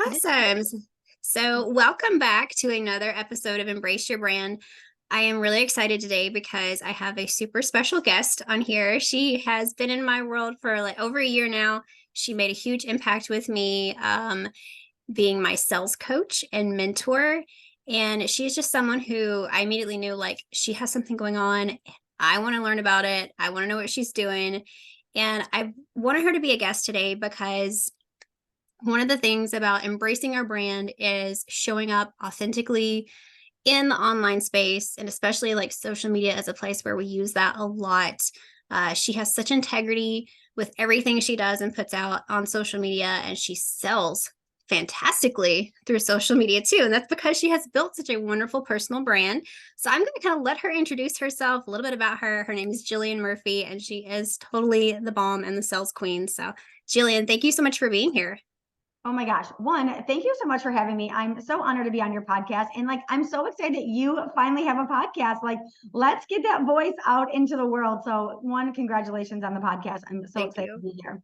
Awesome. So, welcome back to another episode of Embrace Your Brand. I am really excited today because I have a super special guest on here. She has been in my world for like over a year now. She made a huge impact with me, being my sales coach and mentor. And she's just someone who I immediately knew like she has something going on. I want to learn about it. I want to know what she's doing. And I wanted her to be a guest today because one of the things about embracing our brand is showing up authentically in the online space, and especially like social media as a place where we use that a lot. She has such integrity with everything she does and puts out on social media, and she sells fantastically through social media too. And that's because she has built such a wonderful personal brand. So I'm going to kind of let her introduce herself, a little bit about her. Her name is Jillian Murphy, and she is totally the bomb and the sales queen. So, Jillian, thank you so much for being here. Oh my gosh. One, thank you so much for having me. I'm so honored to be on your podcast. And I'm so excited that you finally have a podcast. Let's get that voice out into the world. So, one, congratulations on the podcast. I'm so Thank excited you. to be here.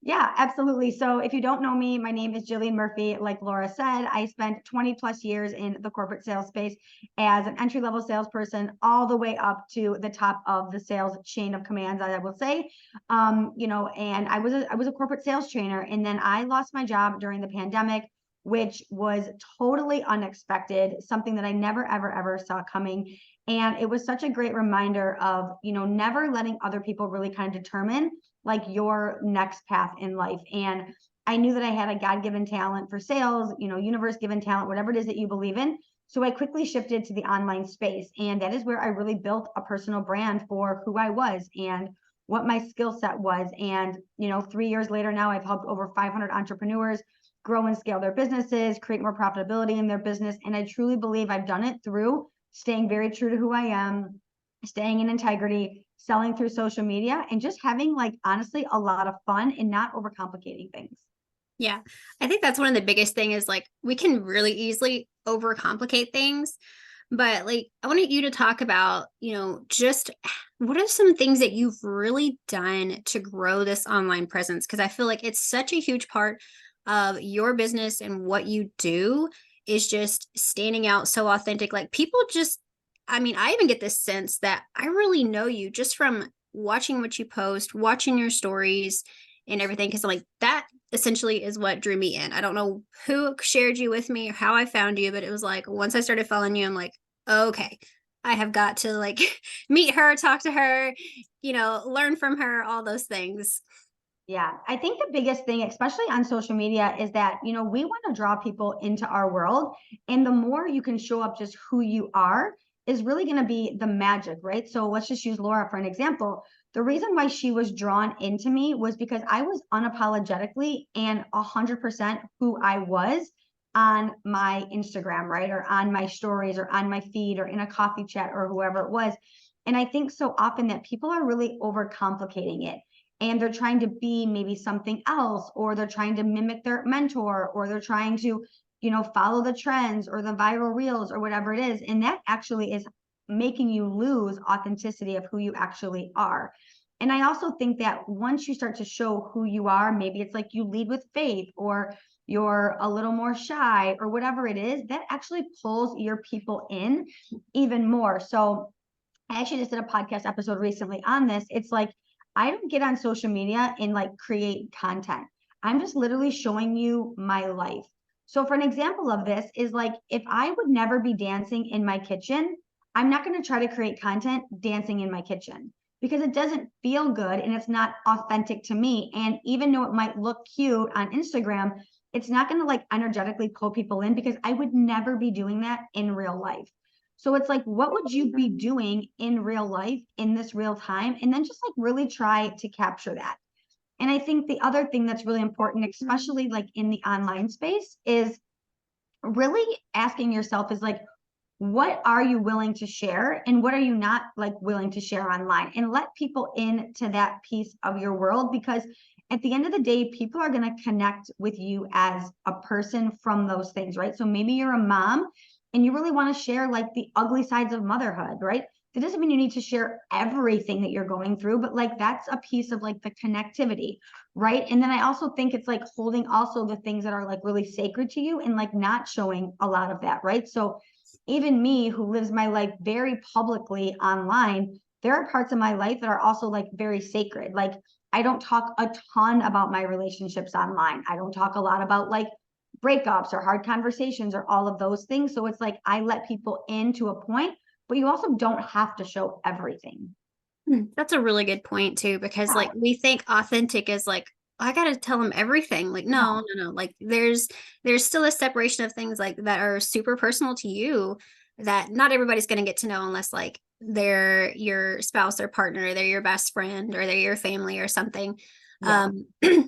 Yeah, absolutely. So, if you don't know me, my name is Jillian Murphy. Like Laura said, I spent 20 plus years in the corporate sales space as an entry level salesperson, all the way up to the top of the sales chain of commands, I will say. And I was a corporate sales trainer, and then I lost my job during the pandemic, which was totally unexpected, something that I never ever saw coming. And it was such a great reminder of, never letting other people really kind of determine like your next path in life. And I knew that I had a God-given talent for sales, universe-given talent, whatever it is that you believe in. So I quickly shifted to the online space, and that is where I really built a personal brand for who I was and what my skill set was. And, 3 years later now, I've helped over 500 entrepreneurs grow and scale their businesses, create more profitability in their business. And I truly believe I've done it through staying very true to who I am, staying in integrity, selling through social media, and just having honestly a lot of fun and not overcomplicating things. Yeah. I think that's one of the biggest thing is like we can really easily overcomplicate things. But like I wanted you to talk about, just what are some things that you've really done to grow this online presence? Because I feel like it's such a huge part of your business and what you do is just standing out so authentic. Like people just, I mean, I even get this sense that I really know you just from watching what you post, watching your stories and everything. Cause like that essentially is what drew me in. I don't know who shared you with me or how I found you, but it was like once I started following you, I'm like, okay, I have got to like meet her, talk to her, learn from her, all those things. Yeah, I think the biggest thing, especially on social media, is that, we want to draw people into our world. And the more you can show up just who you are is really going to be the magic, right? So let's just use Laura for an example. The reason why she was drawn into me was because I was unapologetically and 100% who I was on my Instagram, right? Or on my stories or on my feed or in a coffee chat or whoever it was. And I think so often that people are really overcomplicating it, and they're trying to be maybe something else, or they're trying to mimic their mentor, or they're trying to follow the trends or the viral reels or whatever it is, and that actually is making you lose authenticity of who you actually are. And I also think that once you start to show who you are, maybe it's like you lead with faith, or you're a little more shy, or whatever it is, that actually pulls your people in even more. So I actually just did a podcast episode recently on this. It's like, I don't get on social media and create content. I'm just literally showing you my life. So for an example of this is like, if I would never be dancing in my kitchen, I'm not going to try to create content dancing in my kitchen because it doesn't feel good and it's not authentic to me. And even though it might look cute on Instagram, it's not going to energetically pull people in because I would never be doing that in real life. So it's like, what would you be doing in real life in this real time? And then just really try to capture that. And I think the other thing that's really important, especially in the online space, is really asking yourself is what are you willing to share and what are you not willing to share online, and let people into that piece of your world, because at the end of the day, people are going to connect with you as a person from those things, right? So maybe you're a mom and you really want to share the ugly sides of motherhood, right? that doesn't mean you need to share everything that you're going through, but like that's a piece of like the connectivity, right? And then I also think it's like holding also the things that are like really sacred to you and like not showing a lot of that, right? So even me who lives my life very publicly online, there are parts of my life that are also like very sacred. Like I don't talk a ton about my relationships online. I don't talk a lot about like breakups or hard conversations or all of those things. So it's like I let people in to a point, but you also don't have to show everything. That's a really good point too, because Yeah. like we think authentic is like, "Oh, I gotta tell them everything." Like, no, No. no, no. Like there's still a separation of things like that are super personal to you that not everybody's gonna get to know unless like they're your spouse or partner, they're your best friend, or they're your family or something. Yeah.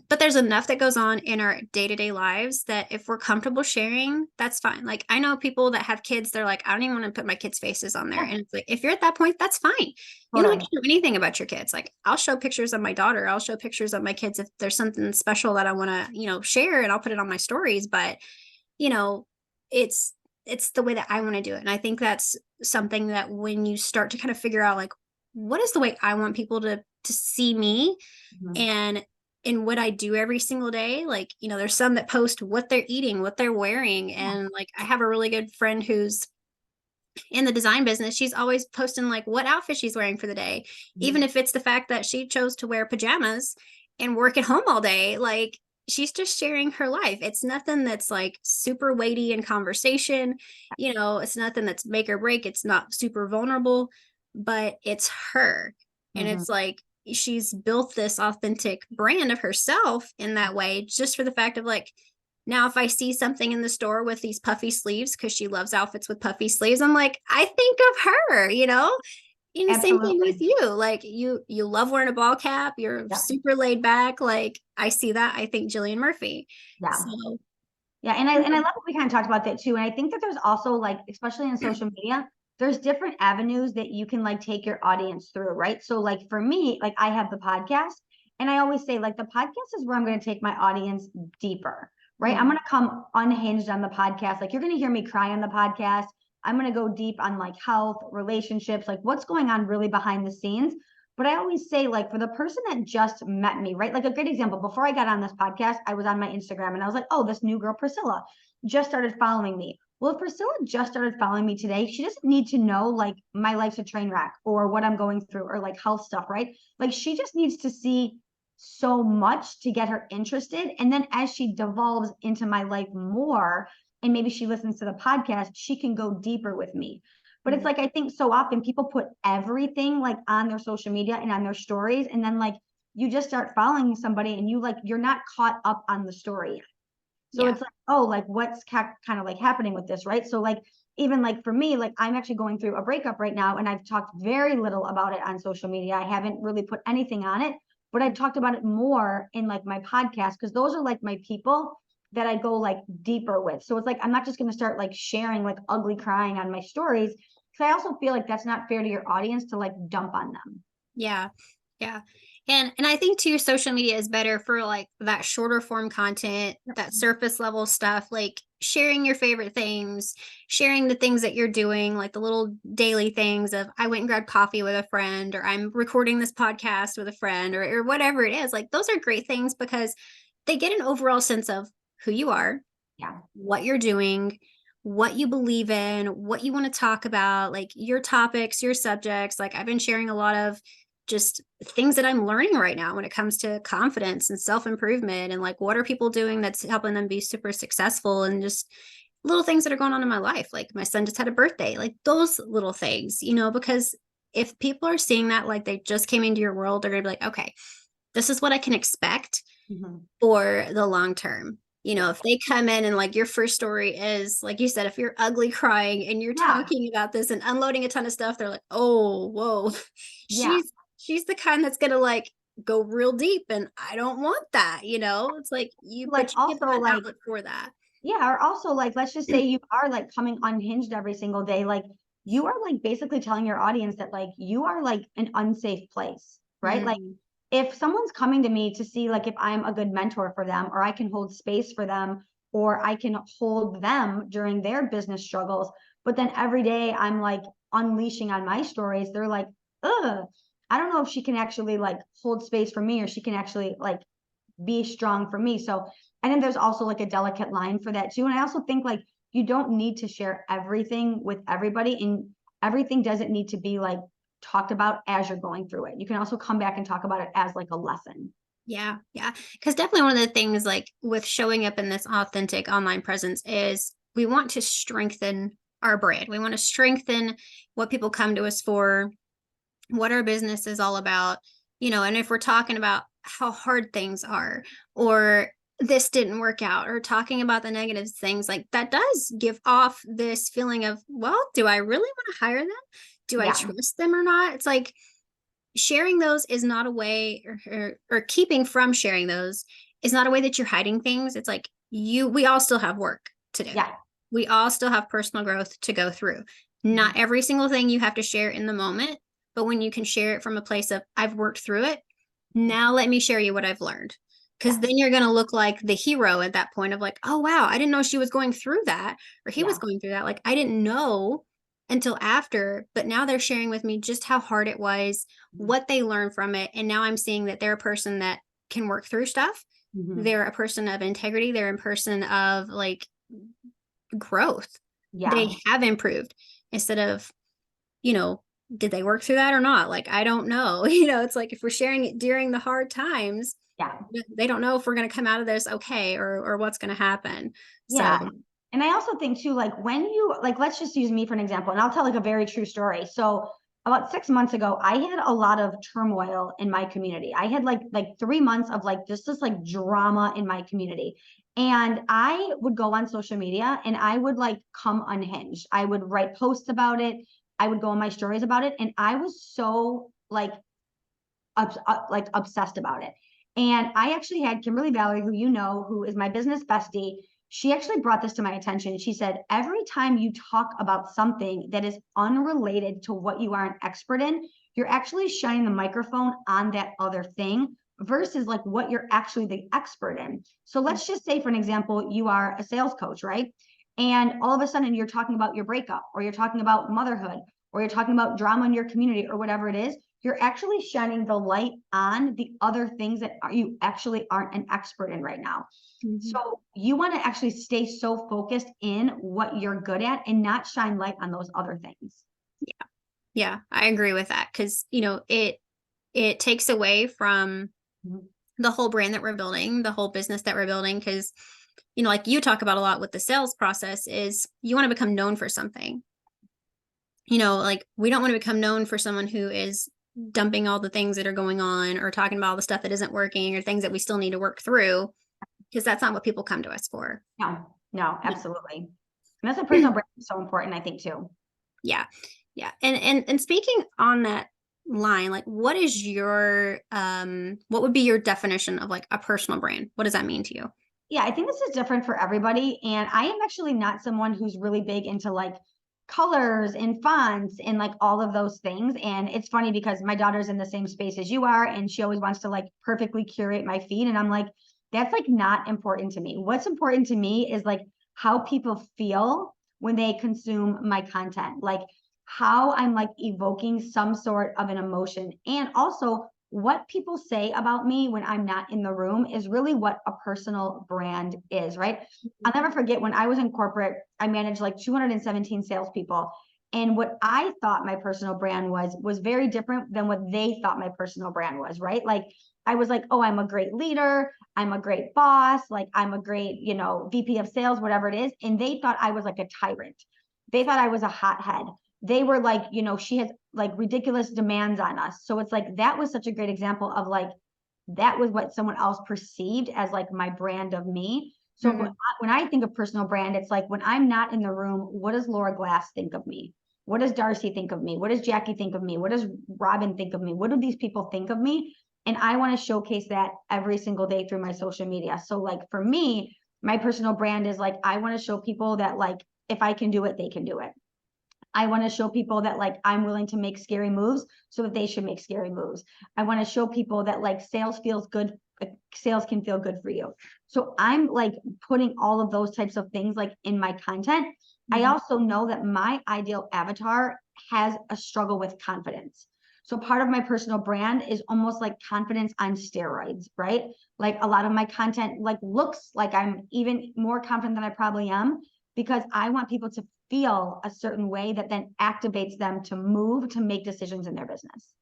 But there's enough that goes on in our day-to-day lives that if we're comfortable sharing, that's fine. Like I know people that have kids, they're like, I don't even want to put my kids' faces on there. Yeah. And it's like, if you're at that point, that's fine. You don't have Totally. to know anything about your kids. Like I'll show pictures of my daughter. I'll show pictures of my kids if there's something special that I want to, share, and I'll put it on my stories. But, you know, it's it's the way that I want to do it. And I think that's something that when you start to kind of figure out like what is the way I want people to see me, Mhm. and in what I do every single day. Like, there's some that post what they're eating, what they're wearing. Yeah. And like I have a really good friend who's in the design business. She's always posting like what outfit she's wearing for the day, even Mhm. if it's the fact that she chose to wear pajamas and work at home all day. Like she's just sharing her life. It's nothing that's like super weighty in conversation. It's nothing that's make or break. It's not super vulnerable, but it's her. And Mhm. it's like she's built this authentic brand of herself in that way, just for the fact of like, now, if I see something in the store with these puffy sleeves, because she loves outfits with puffy sleeves, I'm like, I think of her. And the same thing with Absolutely. you. Like you love wearing a ball cap, you're Yeah. super laid back. Like I see that. I think Jillian Murphy. Yeah. So Yeah, and I love that we kind of talked about that too. And I think that there's also like, especially in social media, there's different avenues that you can like take your audience through, right? So like for me, like I have the podcast, and I always say like the podcast is where I'm going to take my audience deeper, right? I'm going Mhm. to come unhinged on the podcast. Like you're going to hear me cry on the podcast. I'm going to go deep on like health, relationships, like what's going on really behind the scenes. But I always say, like, for the person that just met me, right? Like a good example, before I got on this podcast, I was on my Instagram and I was like, oh, this new girl, Priscilla, just started following me. Well, if Priscilla just started following me today, she doesn't need to know like my life's a train wreck or what I'm going through or like health stuff, right? Like she just needs to see so much to get her interested. And then as she devolves into my life more, and maybe she listens to the podcast, she can go deeper with me. But it's Mhm. like I think so often people put everything like on their social media and on their stories, and then like you just start following somebody and you like you're not caught up on the story. So Yeah. it's like, oh, like what's kind of like happening with this, right? So like even like for me, like I'm actually going through a breakup right now, and I've talked very little about it on social media. I haven't really put anything on it, but I've talked about it more in like my podcast because those are like my people that I go like deeper with. So it's like I'm not just going to start like sharing like ugly crying on my stories because I also feel like that's not fair to your audience to like dump on them. Yeah. Yeah. And I think too, social media is better for like that shorter form content, that surface level stuff, like sharing your favorite things, sharing the things that you're doing, like the little daily things of I went and grabbed coffee with a friend, or I'm recording this podcast with a friend, or whatever it is. Like those are great things because they get an overall sense of who you are, Yeah. what you're doing, what you believe in, what you want to talk about, like your topics, your subjects. Like I've been sharing a lot of just things that I'm learning right now when it comes to confidence and self improvement, and like what are people doing that's helping them be super successful, and just little things that are going on in my life. Like my son just had a birthday, like those little things, because if people are seeing that like they just came into your world, they're gonna be like, okay, this is what I can expect Mhm. for the long term. Yeah. If they come in and like your first story is, like you said, if you're ugly crying and you're Yeah. talking about this and unloading a ton of stuff, they're like, oh, whoa, Yeah. she's the kind that's gonna like go real deep. And I don't want that. It's like Like but you give them also an like outlet for that. yeah, or also like let's just say you are like coming unhinged every single day. Like you are like basically telling your audience that like you are like an unsafe place, right? Like Mm, if someone's coming to me to see like if I'm a good mentor for them or I can hold space for them or I can hold them during their business struggles, but then every day I'm like unleashing on my stories, they're like, ugh, I don't know if she can actually like hold space for me, or she can actually like be strong for me. So I think there's also like a delicate line for that too. And I also think like you don't need to share everything with everybody, and everything doesn't need to be like talked about as you're going through it. You can also come back and talk about it as like a lesson. Yeah, yeah. Because definitely one of the things like with showing up in this authentic online presence is we want to strengthen our brand. We want to strengthen what people come to us for, what our business is all about, and if we're talking about how hard things are, or this didn't work out, or talking about the negative things, like that does give off this feeling of, well, do I really want to hire them? Do I Yeah. trust them or not? It's like sharing those is not a way, or keeping from sharing those is not a way that you're hiding things. It's like we all still have work to do. Yeah. We all still have personal growth to go through. Not every single thing you have to share in the moment, but when you can share it from a place of, I've worked through it. Now let me share you what I've learned. Because Yeah. then you're going to look like the hero at that point of like, oh, wow, I didn't know she was going through that, or he was Yeah. going through that. Like, I didn't know until after, but now they're sharing with me just how hard it was, what they learned from it. And now I'm seeing that they're a person that can work through stuff. Mm-hmm. They're a person of integrity. They're a person of like growth. They Yeah. have improved instead of, you know, did they work through that or not? Like, I don't know. It's like if we're sharing it during the hard times, Yeah. they don't know if we're going to come out of this okay, or what's going to happen. So, Yeah. And I also think too, like when you like, let's just use me for an example, and I'll tell like a very true story. So about 6 months ago, I had a lot of turmoil in my community. I had like 3 months of like just this like drama in my community. And I would go on social media and I would like come unhinged. I would write posts about it. I would go on my stories about it. And I was so like obsessed about it. And I actually had Kimberly Valerie, who you know, who is my business bestie. She actually brought this to my attention. She said, every time you talk about something that is unrelated to what you are an expert in, you're actually shining the microphone on that other thing versus like what you're actually the expert in. So let's just say, for an example, you are a sales coach, right? And all of a sudden you're talking about your breakup, or you're talking about motherhood, or you're talking about drama in your community, or whatever it is. You're actually shining the light on the other things that you actually aren't an expert in right now. So you want to actually stay so focused in what you're good at and not shine light on those other things. yeah, I agree with that. Cause it takes away from Mhm. the whole brand that we're building, the whole business that we're building. Cause, like you talk about a lot with the sales process is you want to become known for something. Like we don't want to become known for someone who is dumping all the things that are going on, or talking about all the stuff that isn't working, or things that we still need to work through, because that's not what people come to us for. No, no, absolutely. And that's a personal brand is so important, I think, too. Yeah. Yeah. And speaking on that line, like what would be your definition of like a personal brand? What does that mean to you? Yeah, I think this is different for everybody. And I am actually not someone who's really big into like colors and fonts and like all of those things. And it's funny because my daughter's in the same space as you are, and she always wants to like perfectly curate my feed. And I'm like, that's like not important to me. What's important to me is like how people feel when they consume my content, like how I'm like evoking some sort of an emotion. And also, what people say about me when I'm not in the room is really what a personal brand is, right? I'll never forget when I was in corporate, I managed like 217 salespeople. And what I thought my personal brand was very different than what they thought my personal brand was, right? Like I was like, oh, I'm a great leader. I'm a great boss. Like I'm a great, VP of sales, whatever it is. And they thought I was like a tyrant. They thought I was a hothead. They were like, she has like ridiculous demands on us. So it's like that was such a great example of like that was what someone else perceived as like my brand of me. So Mm-hmm. when I think of personal brand, it's like when I'm not in the room, what does Laura Glass think of me? What does Darcy think of me? What does Jackie think of me? What does Robin think of me? What do these people think of me? And I want to showcase that every single day through my social media. So like for me, my personal brand is like I want to show people that like if I can do it, they can do it. I want to show people that like I'm willing to make scary moves so that they should make scary moves. I want to show people that like sales feels good. Sales can feel good for you. So I'm like putting all of those types of things like in my content. I also know that my ideal avatar has a struggle with confidence. So part of my personal brand is almost like confidence on steroids, right? Like a lot of my content like looks like I'm even more confident than I probably am, because I want people to feel a certain way that then activates them to move, to make decisions in their business.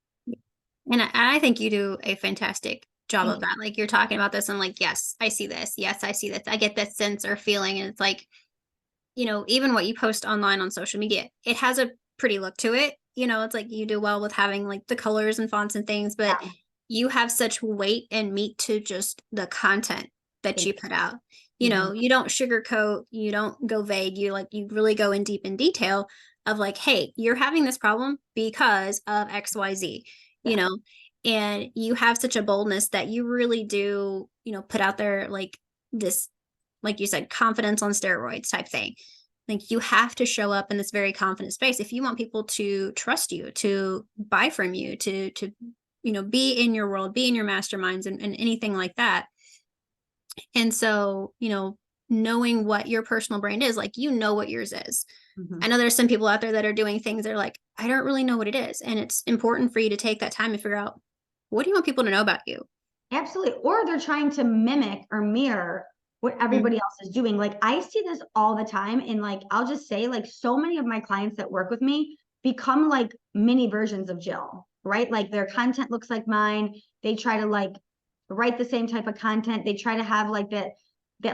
And I think you do a fantastic job Thank of you. that. Like you're talking about this and like, yes, I see this. Yes, I see this. I get this sense or feeling. And it's like, even what you post online on social media, it has a pretty look to it. It's like you do well with having like the colors and fonts and things, but Yeah, you have such weight and meat to just the content that thank you put out. you. Mm-hmm. You don't sugarcoat, you don't go vague, you really go in deep in detail of like, hey, you're having this problem because of XYZ, you Yeah. know, and you have such a boldness that you really do, put out there like this, like you said, confidence on steroids type thing. Like you have to show up in this very confident space if you want people to trust you, to buy from you, to be in your world, be in your masterminds and anything like that. And so, knowing what your personal brand is, like what yours is. Mm-hmm. I know there's some people out there that are doing things they're like, I don't really know what it is. And it's important for you to take that time to figure out, what do you want people to know about you? Absolutely. Or they're trying to mimic or mirror what everybody else is doing. Like I see this all the time. And like, I'll just say, like, so many of my clients that work with me become like mini versions of Jill, right? Like their content looks like mine. They try to like write the same type of content. They try to have like that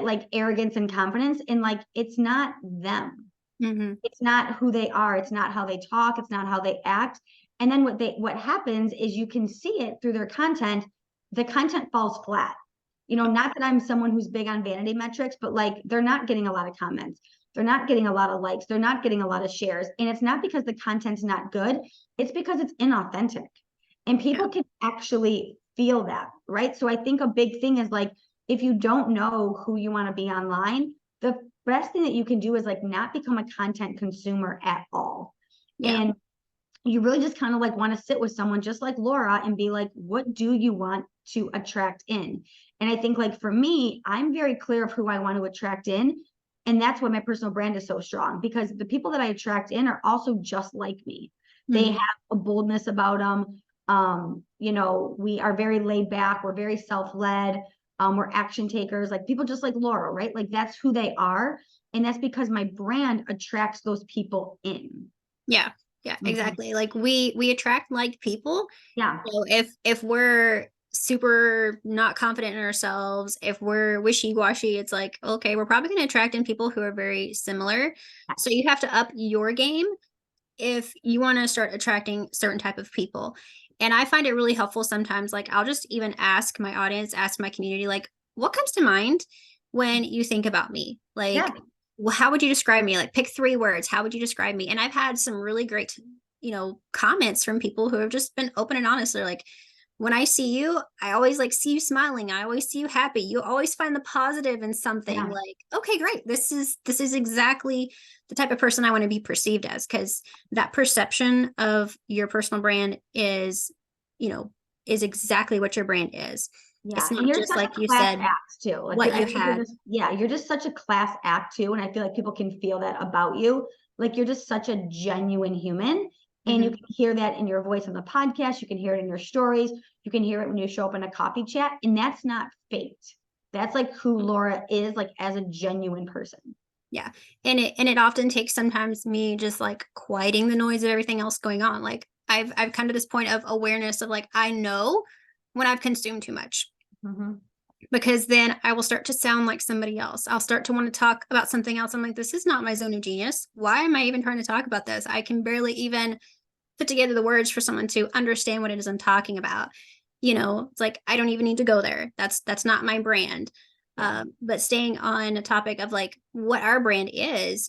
like arrogance and confidence. And like, it's not them. Mm-hmm. It's not who they are. It's not how they talk. It's not how they act. And then what happens is you can see it through their content. The content falls flat. Not that I'm someone who's big on vanity metrics, but like they're not getting a lot of comments. They're not getting a lot of likes. They're not getting a lot of shares. And it's not because the content's not good. It's because it's inauthentic. And Yeah. people can actually feel that, right? So I think a big thing is like, if you don't know who you want to be online, the best thing that you can do is like not become a content consumer at all. Yeah. And you really just kind of like want to sit with someone just like Laura and be like, what do you want to attract in? And I think like for me, I'm very clear of who I want to attract in. And that's why my personal brand is so strong, because the people that I attract in are also just like me. They Mm-hmm. have a boldness about them. We are very laid back. We're very self-led. We're action takers, like people just like Laura, right? Like that's who they are. And that's because my brand attracts those people in. Yeah. Yeah, Mhm. exactly. Like we attract like people. Yeah. So if we're super not confident in ourselves, if we're wishy-washy, it's like, okay, we're probably going to attract in people who are very similar. So you have to up your game if you want to start attracting certain type of people. And I find it really helpful sometimes. Like I'll just even ask my audience, ask my community, like, what comes to mind when you think about me? Yeah. Like, how would you describe me? Like pick 3 words. How would you describe me? And I've had some really great, comments from people who have just been open and honest. They're like, when I see you, I always like see you smiling. I always see you happy. You always find the positive in something. Yeah. Like, okay, great. This is exactly the type of person I want to be perceived as, because that perception of your personal brand you know, is exactly what your brand is. It's Yeah. not And you're just such a like you class said, act too. Like what I you think you're had. just, yeah, you're just such a class act too. And I feel like people can feel that about you. Like you're just such a genuine human. And you Mm-hmm. can hear that in your voice on the podcast. You can hear it in your stories. You can hear it when you show up in a coffee chat. And that's not faked. That's like who Laura is, like as a genuine person. Yeah. And it often takes sometimes me just like quieting the noise of everything else going on. Like I've come to this point of awareness of like, I know when I've consumed too much, Mhm. because then I will start to sound like somebody else. I'll start to want to talk about something else. I'm like, this is not my zone of genius. Why am I even trying to talk about this? I can barely even put together the words for someone to understand what it is I'm talking about. It's like I don't even need to go there. That's not my brand. Yeah. But staying on a topic of like what our brand is,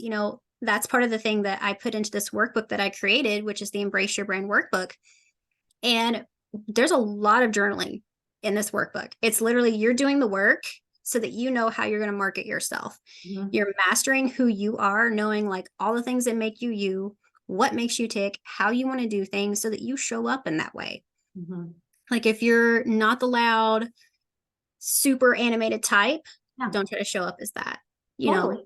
that's part of the thing that I put into this workbook that I created, which is the Embrace Your Brand workbook. And there's a lot of journaling in this workbook. It's literally you're doing the work so that you know how you're going to market yourself. Mhm. You're mastering who you are, knowing like all the things that make you, what makes you tick, how you want to do things so that you show up in that way. Mhm. Like if you're not the loud, super animated type, Yeah. don't try to show up as that, you know? Totally.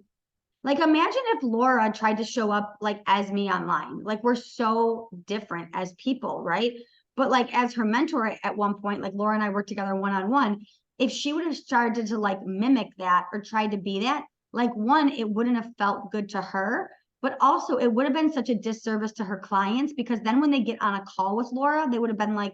Like, imagine if Laura tried to show up like as me online. Like, we're so different as people, right? But like as her mentor at one point, like Laura and I worked together one-on-one. If she would have started to like mimic that or tried to be that, like one, it wouldn't have felt good to her, but also it would have been such a disservice to her clients, because then when they get on a call with Laura, they would have been like,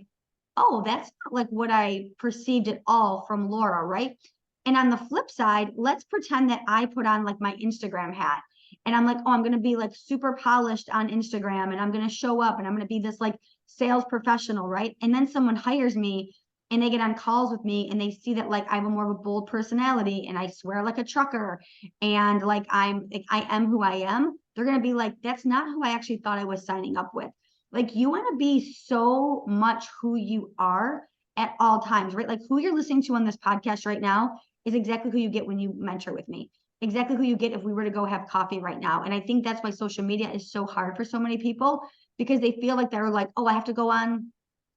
oh, that's not like what I perceived at all from Laura, right? And on the flip side, let's pretend that I put on like my Instagram hat and I'm like, oh, I'm going to be like super polished on Instagram and I'm going to show up and I'm going to be this like sales professional, right? And then someone hires me and they get on calls with me and they see that like I have a more of a bold personality and I swear like a trucker and like I am who I am. They're going to be like, that's not who I actually thought I was signing up with. Like, you want to be so much who you are at all times, right? Like, who you're listening to on this podcast right now is exactly who you get when you mentor with me, exactly who you get if we were to go have coffee right now. And I think that's why social media is so hard for so many people, because they feel like they're like, oh, I have to go on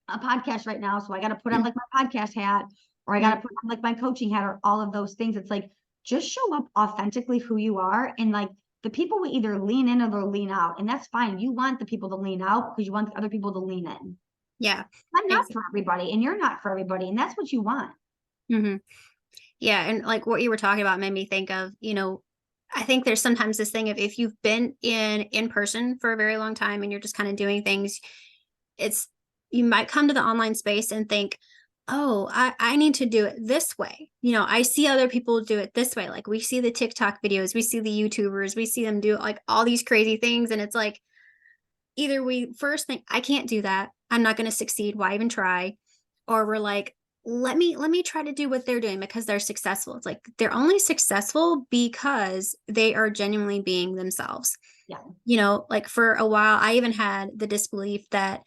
a podcast right now, so I got to put on like my podcast hat, or I got to put on like my coaching hat, or all of those things. It's like, just show up authentically who you are. And like, the people will either lean in or they'll lean out. And that's fine. You want the people to lean out because you want the other people to lean in. Yeah. I'm not Exactly. for everybody, and you're not for everybody. And that's what you want. Hmm. Yeah. And like what you were talking about made me think of, I think there's sometimes this thing of if you've been in person for a very long time and you're just kind of doing things, it's you might come to the online space and think, oh, I need to do it this way. I see other people do it this way. Like we see the TikTok videos, we see the YouTubers, we see them do like all these crazy things. And it's like, either we first think, I can't do that. I'm not going to succeed. Why even try? Or we're like, let me try to do what they're doing because they're successful. It's like they're only successful because they are genuinely being themselves. Yeah. Like for a while, I even had the disbelief that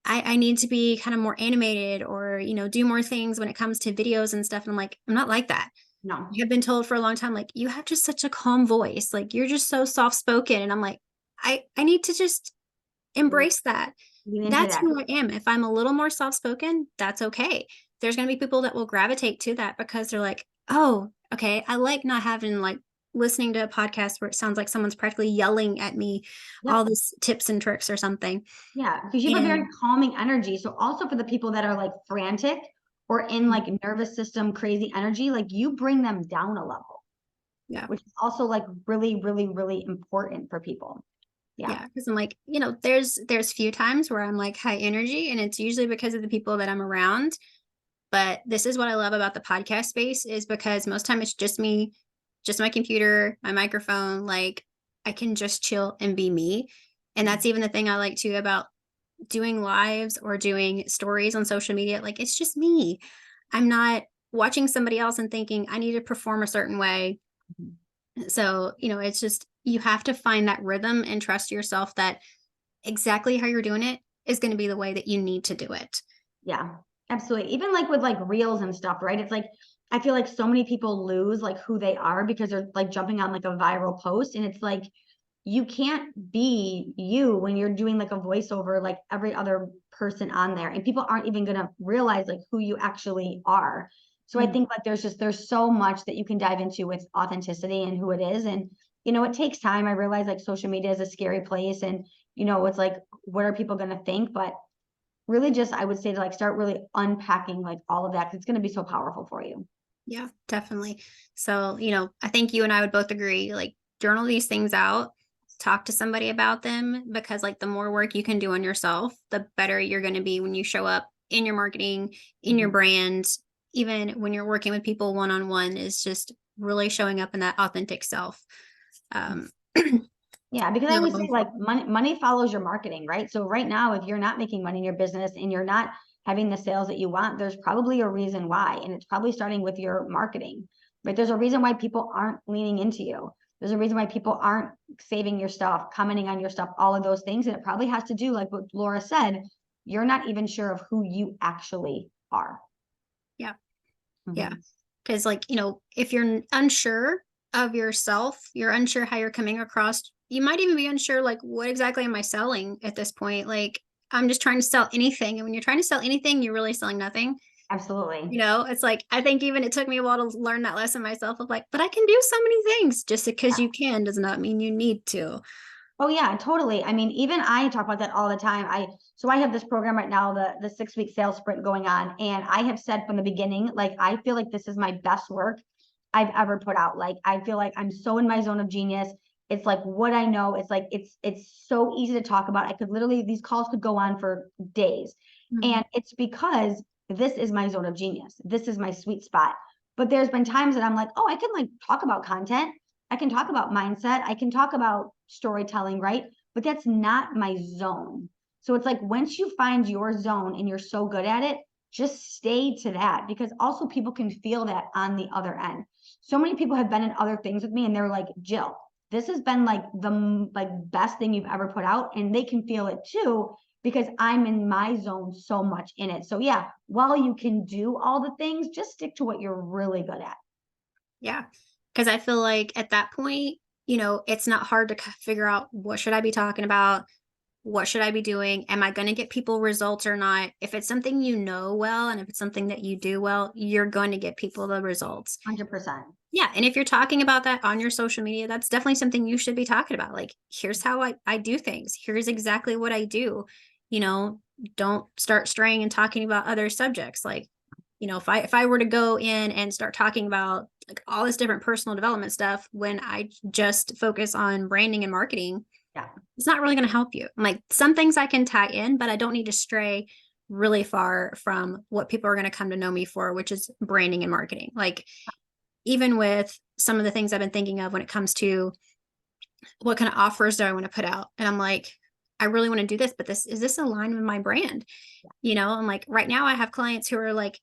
I need to be kind of more animated or, do more things when it comes to videos and stuff. And I'm like, I'm not like that. No. I've been told for a long time, like, you have just such a calm voice. Like, you're just so soft spoken. And I'm like, I need to just embrace that. Lean into That's that. who I am. If I'm a little more soft spoken, that's okay. There's going to be people that will gravitate to that because they're like, oh, okay, I like not having like listening to a podcast where it sounds like someone's practically yelling at me all Yep. these tips and tricks or something. Yeah, because you have a very And calming energy. So also for the people that are like frantic or in like nervous system crazy energy, like you bring them down a level, yeah, which is also like really, really, really important for people. Yeah. yeah, because I'm like, there's few times where I'm like high energy, and it's usually because of the people that I'm around. But this is what I love about the podcast space is because most time it's just me, just my computer, my microphone. Like I can just chill and be me. And that's even the thing I like too about doing lives or doing stories on social media. Like it's just me. I'm not watching somebody else and thinking I need to perform a certain way. So, it's just you have to find that rhythm and trust yourself that exactly how you're doing it is going to be the way that you need to do it. Yeah, absolutely. Even like with like reels and stuff, right? It's like, I feel like so many people lose like who they are because they're like jumping on like a viral post. And it's like, you can't be you when you're doing like a voiceover like every other person on there, and people aren't even going to realize like who you actually are. So I think like there's so much that you can dive into with authenticity and who it is. And it takes time. I realize like social media is a scary place, and it's like, what are people going to think? But really just, I would say, to like start really unpacking like all of that, because it's going to be so powerful for you. Yeah, definitely. So, I think you and I would both agree, like journal these things out, talk to somebody about them because like the more work you can do on yourself, the better you're going to be when you show up in your marketing, in your brand, even when you're working with people one-on-one is just really showing up in that authentic self. Um, Yeah, because I always say so like money follows your marketing, right? So right now, if you're not making money in your business and you're not having the sales that you want, there's probably a reason why. And it's probably starting with your marketing, right? There's a reason why people aren't leaning into you. There's a reason why people aren't saving your stuff, commenting on your stuff, all of those things. And it probably has to do, like what Laura said, you're not even sure of who you actually are. yeah, yeah. Mhm. Because like, if you're unsure of yourself, you're unsure how you're coming across, you might even be unsure, like, what exactly am I selling at this point? Like, I'm just trying to sell anything. And when you're trying to sell anything, you're really selling nothing. Absolutely. It's like, I think even it took me a while to learn that lesson myself of like, but I can do so many things. Just because you can does not mean you need to. Oh yeah, totally. I mean, even I talk about that all the time. I have this program right now, the 6 week sales sprint going on, and I have said from the beginning, like I feel like this is my best work I've ever put out. Like I feel like I'm so in my zone of genius. It's like what I know. It's like it's so easy to talk about. I could literally these calls could go on for days. Mhm. And it's because this is my zone of genius. This is my sweet spot. But there's been times that I'm like, oh, I can like talk about content. I can talk about mindset. I can talk about storytelling, right? But that's not my zone. So it's like once you find your zone and you're so good at it, just stay to that because also people can feel that on the other end. So many people have been in other things with me and they're like, Jill, this has been like the like best thing you've ever put out, and they can feel it too because I'm in my zone so much in it. So yeah, while you can do all the things, just stick to what you're really good at. Yeah. Because I feel like at that point, it's not hard to figure out what should I be talking about? What should I be doing? Am I going to get people results or not? If it's something you know well, and if it's something that you do well, you're going to get people the results. 100%. Yeah. And if you're talking about that on your social media, that's definitely something you should be talking about. Like, here's how I do things. Here's exactly what I do. You know, don't start straying and talking about other subjects. Like, if I were to go in and start talking about like all this different personal development stuff when I just focus on branding and marketing, Yeah. it's not really going to help you. Like, some things I can tie in, but I don't need to stray really far from what people are going to come to know me for, which is branding and marketing. Like, even with some of the things I've been thinking of when it comes to what kind of offers do I want to put out, and I'm like, I really want to do this, but this aligned with my brand? I'm like, right now I have clients who are like,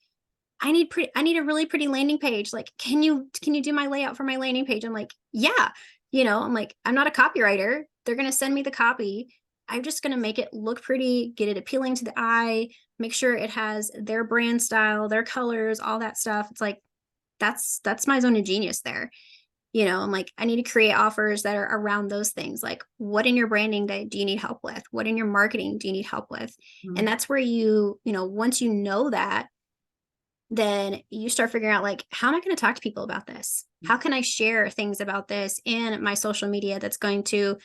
I need a really pretty landing page. Like, can you do my layout for my landing page? I'm like, yeah. I'm like, I'm not a copywriter. They're going to send me the copy. I'm just going to make it look pretty, get it appealing to the eye, make sure it has their brand style, their colors, all that stuff. It's like, that's my zone of genius there. I'm like, I need to create offers that are around those things. Like, what in your branding do you need help with? What in your marketing do you need help with? And Mhm. that's where once you know that, then you start figuring out like, how am I going to talk to people about this? How can I share things about this in my social media that's going to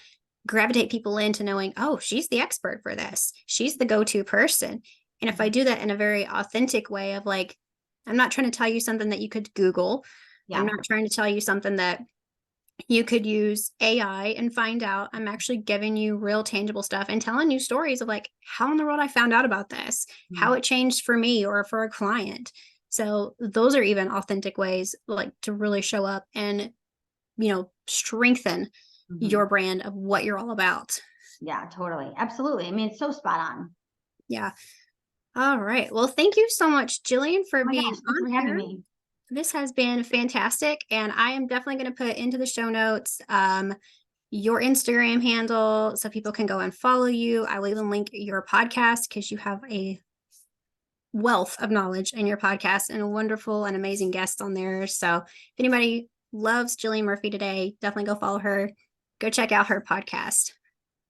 gravitate people into knowing, oh, she's the expert for this. She's the go-to person. And if I do that in a very authentic way of like, I'm not trying to tell you something that you could Google. I'm Yeah. not trying to tell you something that you could use AI and find out. I'm actually giving you real tangible stuff and telling you stories of like how in the world I found out about this, how Mhm. it changed for me or for a client. So those are even authentic ways like to really show up and, strengthen Mhm. your brand of what you're all about. Yeah, totally. Absolutely. I mean, it's so spot on. Yeah. All right. Well, thank you so much, Jillian, for Oh my being gosh, thanks on for having here. me. This has been fantastic. And I am definitely going to put into the show notes your Instagram handle so people can go and follow you. I will even link your podcast because you have a wealth of knowledge in your podcast and a wonderful and amazing guest on there. So if anybody loves Jillian Murphy today, definitely go follow her. Go check out her podcast.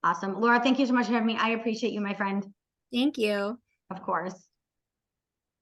Awesome. Laura, thank you so much for having me. I appreciate you, my friend. Thank you. Of course.